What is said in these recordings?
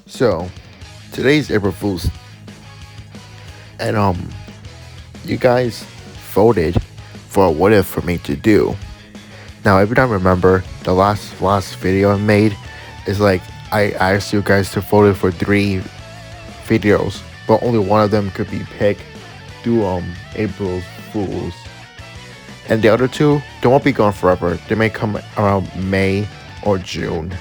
So, today's April Fool's, and you guys voted for a what if for me to do. Now, if you don't remember, the last video I made is like I asked you guys to vote for 3 videos, but only one of them could be picked through April Fools, and the other two they won't be gone forever. They may come around May or June.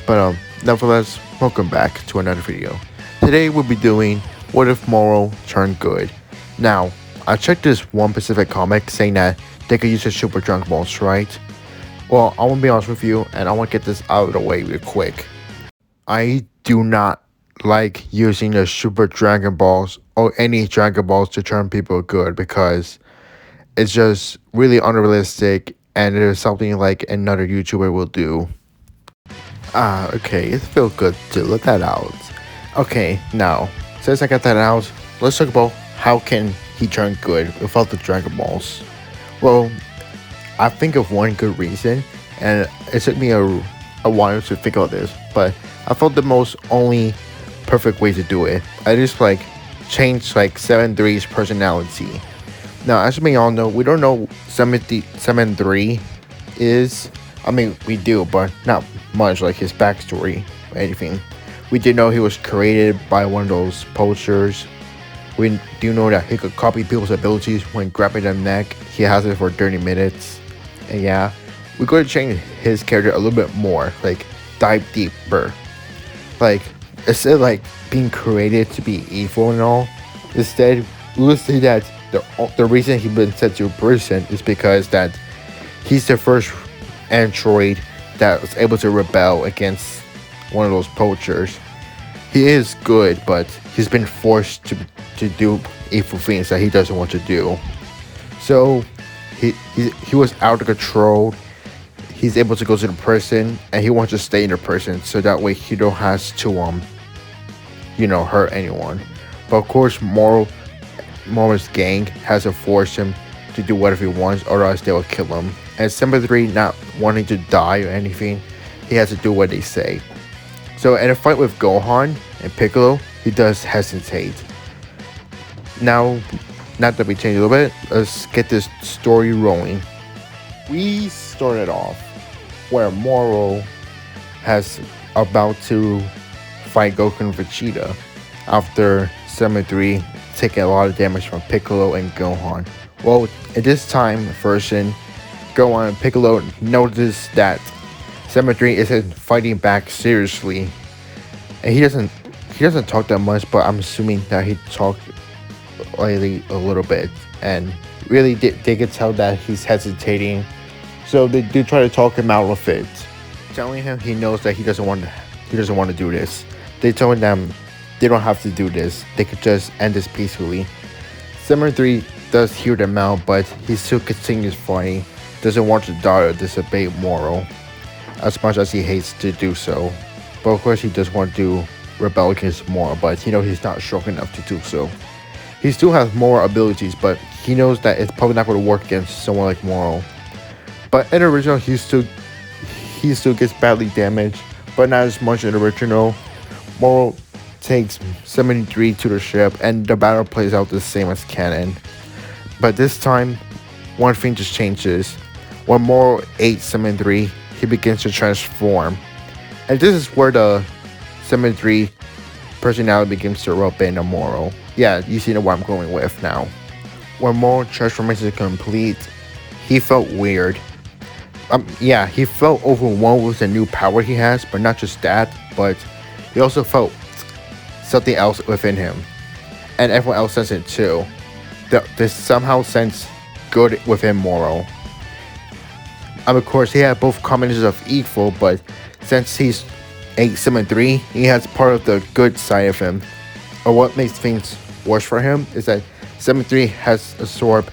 But nevertheless, welcome back to another video. Today we'll be doing what if Moro turned good. Now, I checked this one specific comic saying that they could use the super drunk balls, right? Well, I want to be honest with you, and I want to get this out of the way real quick. I do not like using the super Dragon Balls or any Dragon Balls to turn people good because it's just really unrealistic and it is something like another YouTuber will do. Okay, it feels good to let that out. Okay, now, since I got that out, let's talk about how can he turn good without the Dragon Balls. Well, I think of one good reason, and it took me a while to figure out this, but I felt the most only perfect way to do it. I just change 7-3's personality. Now, as you may all know, we don't know 7-3 is. I mean, we do, but not much like his backstory or anything. We did know he was created by one of those poachers. We do know that he could copy people's abilities when grabbing their neck. He has it for 30 minutes. And yeah, we're going to change his character a little bit more, dive deeper. Instead of being created to be evil and all, instead, we will say that the reason he's been set to a prison is because that he's the first android that was able to rebel against one of those poachers. He is good, but he's been forced to do evil things that he doesn't want to do. So he was out of control. He's able to go to the prison, and he wants to stay in the prison so that way he don't has to hurt anyone. But of course, Moro's gang has to force him to do whatever he wants, otherwise they will kill him. And 7-3 not wanting to die or anything, he has to do what they say. So in a fight with Gohan and Piccolo, he does hesitate. Now, not that we change a little bit, let's get this story rolling. We started off where Moro has about to fight Goku and Vegeta after 7-3 taking a lot of damage from Piccolo and Gohan. Well, at this time version, Gohan and Piccolo noticed that 7-3 isn't fighting back seriously, and he doesn't talk that much, but I'm assuming that he talked lately a little bit, and really they could tell that he's hesitating, so they do try to talk him out of it, telling him he knows that he doesn't want to do this. They told them they don't have to do this, they could just end this peacefully. 7-3 does hear them out, but he still continues fighting. Doesn't want to die or disobey Moro as much as he hates to do so. But of course he does want to rebel against Moro, but he's not strong enough to do so. He still has more abilities, but he knows that it's probably not going to work against someone like Moro. But in the original, he still gets badly damaged, but not as much in the original. Moro takes 73 to the ship, and the battle plays out the same as canon. But this time, one thing just changes. When Moro ate 73, he begins to transform. And this is where the 73 personality begins to rub in on Moro. Yeah, you see what I'm going with now. When Moro transformation is complete, he felt weird. Yeah, he felt overwhelmed with the new power he has, but not just that, but he also felt something else within him. And everyone else senses it too. They somehow sense good within Moro. Of course, he had both combinations of evil, but since he's 8-7-3, he has part of the good side of him. Or what makes things worse for him is that 7-3 has absorbed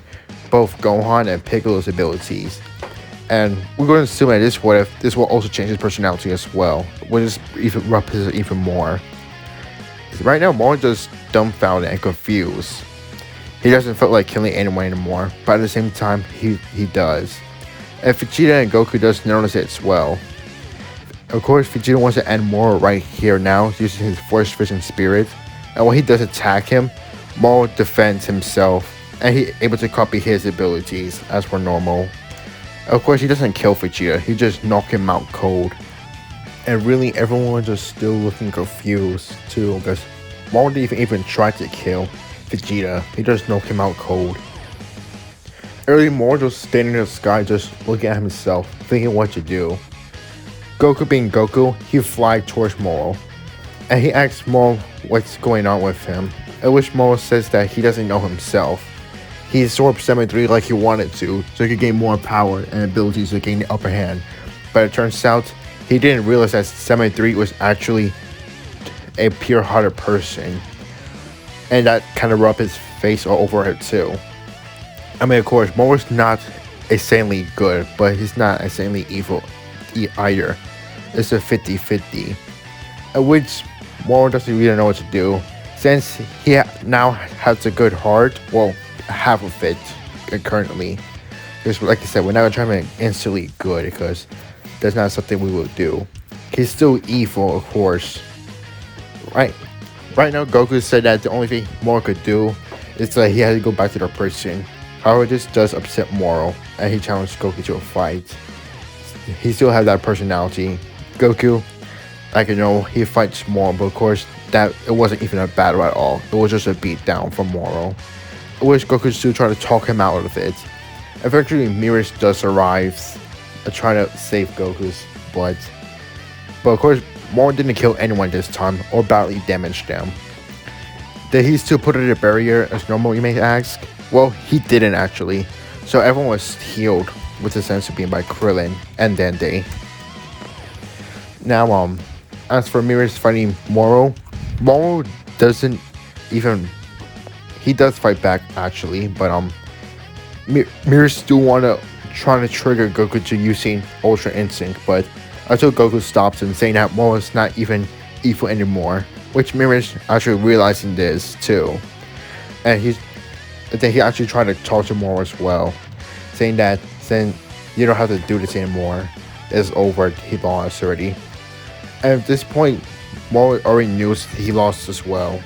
both Gohan and Piccolo's abilities. And we're going to assume that this will also change his personality as well, which is even rub his even more. Right now, Moro is just dumbfounded and confused. He doesn't feel like killing anyone anymore, but at the same time, he does. And Vegeta and Goku does notice it as well. Of course, Vegeta wants to end Moro right here now using his Force Vision Spirit. And when he does attack him, Moro defends himself and he's able to copy his abilities as per normal. Of course, he doesn't kill Vegeta, he just knocks him out cold. And really, everyone was just still looking confused too, because Moro didn't even try to kill Vegeta, he just knocked him out cold. Early Moro just standing in the sky just looking at himself, thinking what to do. Goku being Goku, he flies towards Moro, and he asks Moro what's going on with him, at which Moro says that he doesn't know himself. He absorbed 73 like he wanted to, so he could gain more power and abilities to gain the upper hand. But it turns out, he didn't realize that 73 was actually a pure-hearted person. And that kind of rubbed his face all over it too. I mean, of course, Moro's not insanely good, but he's not insanely evil either. It's a 50-50. At which Moro doesn't really know what to do. Since he now has a good heart, well, half of it currently. Because like I said, we're not gonna try to make instantly good because that's not something we will do. He's still evil, of course. Right now, Goku said that the only thing Moro could do is that he had to go back to the prison. However, this does upset Moro, and he challenged Goku to a fight. He still has that personality. Goku, like you know, he fights Moro, but of course, that it wasn't even a battle at all. It was just a beat down from Moro. I wish Goku still tried to talk him out of it. Eventually, Mirage does arrive and try to save Goku's butt. But of course, Moro didn't kill anyone this time or badly damage them. Did he still put it a barrier as normal, you may ask? Well, he didn't actually. So everyone was healed with the sense of being by Krillin and Dende. Now, as for Mirage fighting Moro, Moro doesn't even... He does fight back actually, but Mirage still trying to trigger Goku to using Ultra Instinct, but until Goku stops him, saying that Moro is not even evil anymore, which Mirage actually realizing this too, and then he actually tried to talk to Moro as well, saying that since you don't have to do this anymore, it's over, he lost already. And at this point, Moro already knew he lost as well.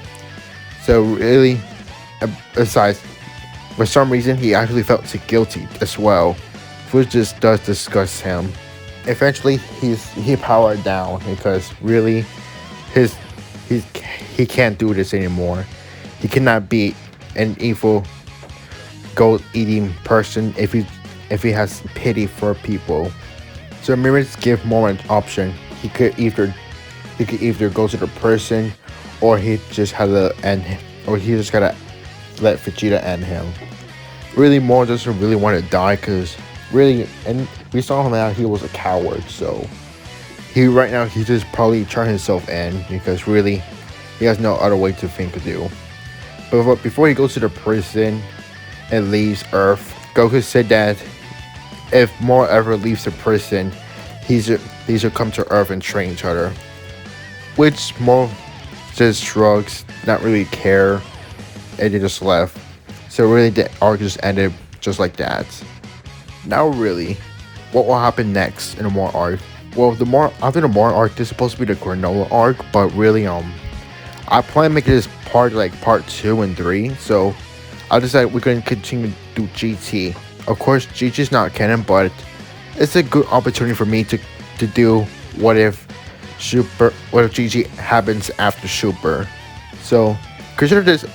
So really, besides, for some reason, he actually felt guilty as well, which just does disgust him. Eventually, he powered down because really, he can't do this anymore. He cannot be an evil, gold-eating person if he has pity for people. So Mirage give Moro an option. He could either go to the prison, or he just had to end him, or he just gotta let Vegeta end him. Really, Moro doesn't really want to die because really, and we saw him that he was a coward. So right now he's just probably trying himself in because really he has no other way to think to do. But before he goes to the prison and leaves Earth, Goku said that if Moro ever leaves the prison, he should come to Earth and train each other. Which Moro just shrugs, not really care, and they just left. So really the arc just ended just like that. Now really, what will happen next in the Moro arc? Well, after the Moro arc, this is supposed to be the Granola arc, but really I plan to make this part 2 and 3. So I decided we're going to continue to do GT. Of course, GT is not canon, but it's a good opportunity for me to do what if GT happens after Super. So consider this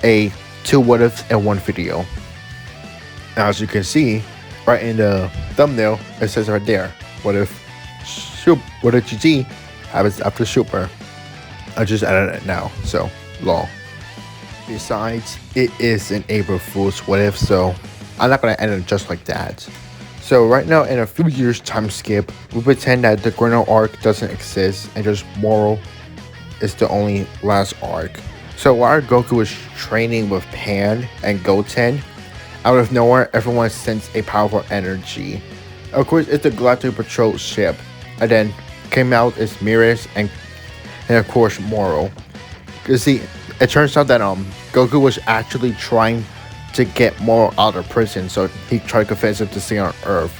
a 2 what ifs in one video. Now, as you can see right in the thumbnail, it says right there, what if GT happens after Super. I just added it now, so lol. Besides, it is an April Fool's what if, so I'm not gonna end it just like that. So right now, in a few years time skip, we pretend that the Granola arc doesn't exist and just Moro is the only last arc. So while Goku was training with Pan and Goten, out of nowhere, everyone sensed a powerful energy. Of course, it's the Galactic Patrol ship, and then came out as Mirage and of course Moro. You see, it turns out that Goku was actually trying to get Moro out of prison, so he tried to convince him to stay on Earth,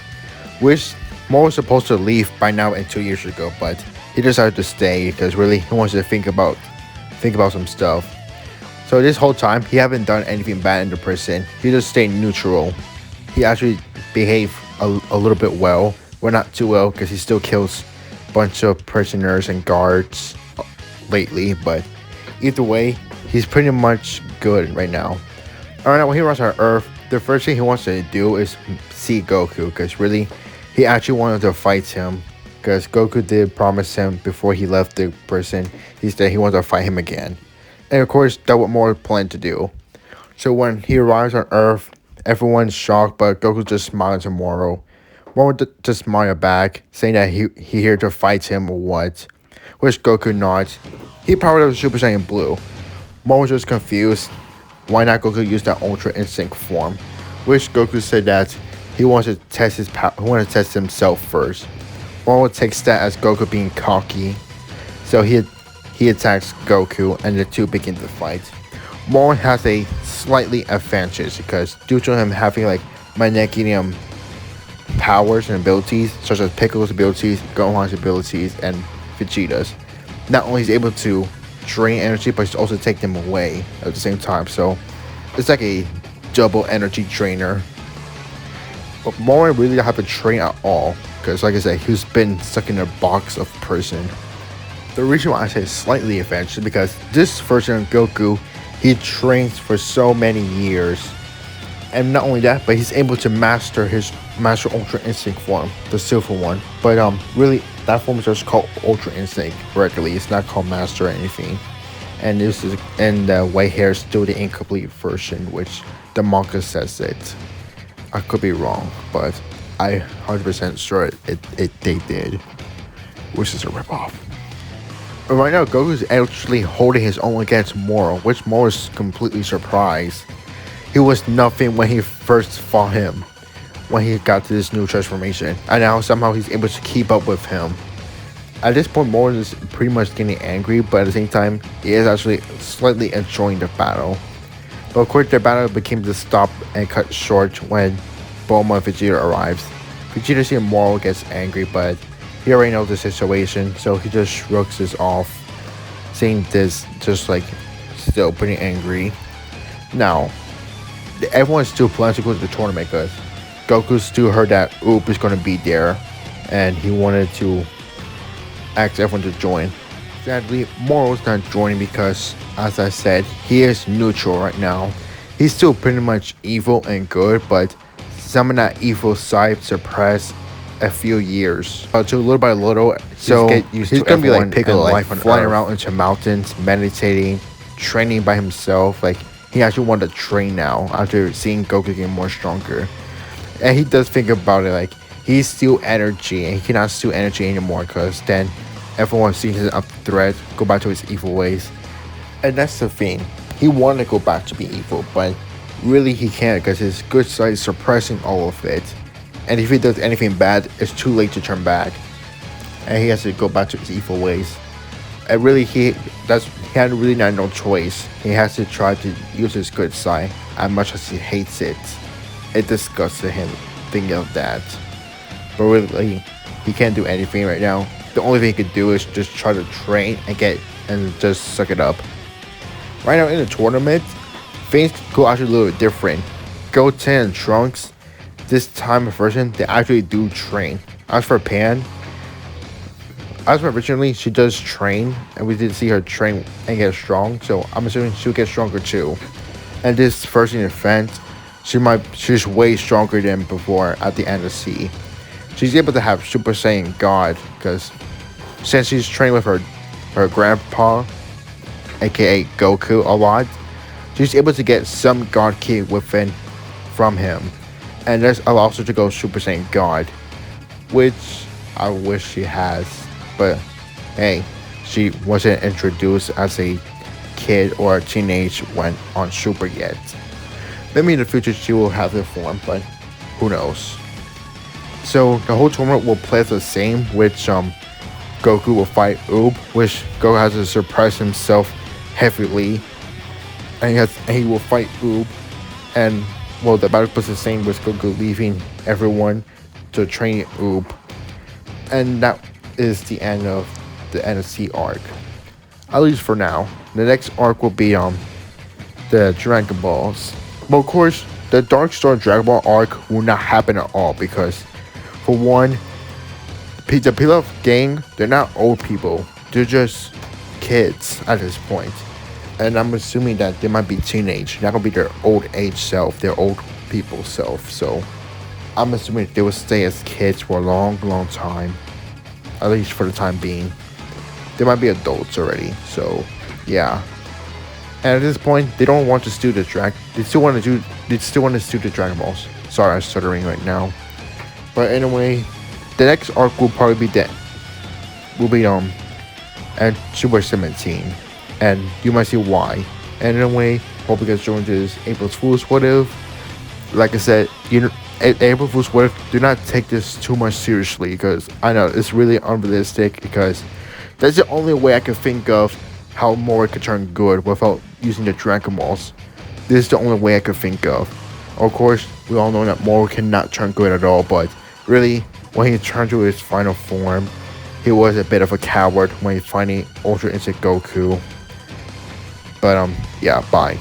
which Moro was supposed to leave by now and 2 years ago, but he decided to stay because really he wants to think about some stuff. So this whole time he haven't done anything bad in the prison. He just stayed neutral. He actually behaved a little bit well. Well, not too well because he still kills a bunch of prisoners and guards lately. But either way, he's pretty much good right now. Alright, now when he runs on Earth, the first thing he wants to do is see Goku because really he actually wanted to fight him because Goku did promise him before he left the prison. He said he wanted to fight him again. And of course, that's what Moro planned to do. So when he arrives on Earth, everyone's shocked, but Goku just smiles at Moro. Moro just smiled back, saying that he here to fight him or what. Which Goku nods. He powered up Super Saiyan Blue. Moro was just confused. Why not Goku use that Ultra Instinct form? Which Goku said that he wants to test his power. He wants to test himself first. Moro takes that as Goku being cocky. So he attacks Goku and the two begin to fight. Moro has a slightly advantage because due to him having like magnesium powers and abilities such as Piccolo's abilities, Gohan's abilities, and Vegeta's. Not only is he able to drain energy, but he's also take them away at the same time. So it's like a double energy drainer. But Moro really don't have to train at all because, like I said, he's been stuck in a box of prison. The reason why I say slightly advanced is because this version of Goku, he trains for so many years. And not only that, but he's able to master his Master Ultra Instinct form, the silver one. But really, that form is just called Ultra Instinct regularly. It's not called Master or anything. And this is, and the white hair is still the incomplete version, which the manga says it. I could be wrong, but I 100% sure they did, which is a ripoff. But right now, Goku's actually holding his own against Moro, which Moro is completely surprised. He was nothing when he first fought him, when he got to this new transformation, and now somehow he's able to keep up with him. At this point, Moro is pretty much getting angry, but at the same time, he is actually slightly enjoying the battle. But of course, the battle became to stop and cut short when Bulma and Vegeta arrives. Vegeta seeing Moro gets angry, but he already knows the situation, so he just shrugs this off, seeing this just like still pretty angry. Now, everyone still plans to go to the tournament because Goku still heard that Oop is going to be there, and he wanted to ask everyone to join. Sadly, Moro's not joining because, as I said, he is neutral right now. He's still pretty much evil and good, but some of that evil side suppressed a few years. So little by little, so he's gonna be like Piccolo, like flying around into mountains, meditating, training by himself. Like he actually wanted to train now after seeing Goku get more stronger. And he does think about it like he's still energy and he cannot steal energy anymore because then everyone sees him a threat, go back to his evil ways. And that's the thing. He wanted to go back to be evil, but really he can't because his good side is suppressing all of it. And if he does anything bad, it's too late to turn back. And he has to go back to his evil ways. And really, he had really not no choice. He has to try to use his good side as much as he hates it. It disgusts him thinking of that. But really, he can't do anything right now. The only thing he could do is just try to train and just suck it up. Right now in the tournament, things go actually a little bit different. Goten and Trunks, this time version, they actually do train. As for Pan, as for originally, she does train, and we did see her train and get strong, so I'm assuming she'll get stronger too. And this first event, she's way stronger than before at the end of C. She's able to have Super Saiyan God, because since she's trained with her grandpa, aka Goku, a lot, she's able to get some God Ki within from him. And this allows her to go Super Saiyan God, which I wish she has. But hey, she wasn't introduced as a kid or a teenage when on Super yet. Maybe in the future she will have the form, but who knows. So the whole tournament will play the same, which Goku will fight Oob, which Goku has to suppress himself heavily, and he will fight Oob, and well, the battle was the same with Goku leaving everyone to train Oob. And that is the end of the NFC arc, at least for now. The next arc will be the Dragon Balls. But of course, the Dark Star Dragon Ball arc will not happen at all because, for one, the Pilaf gang, they're not old people. They're just kids at this point. And I'm assuming that they might be teenage, not gonna be their old age self, their old people self. So I'm assuming they will stay as kids for a long, long time, at least for the time being. They might be adults already. So yeah. And at this point, they don't want to steal the drag. They still want to steal the Dragon Balls. Sorry, I'm stuttering right now. But anyway, the next arc will probably be and Super 17, and you might see why. And anyway, hope you guys joined this April's Fool's What If. Like I said, April Fool's What If, do not take this too much seriously because I know it's really unrealistic because that's the only way I can think of how Moro could turn good without using the Dragon Balls. This is the only way I could think of. Of course, we all know that Moro cannot turn good at all, but really, when he turned to his final form, he was a bit of a coward when he finally Ultra Instinct Goku. But yeah, bye.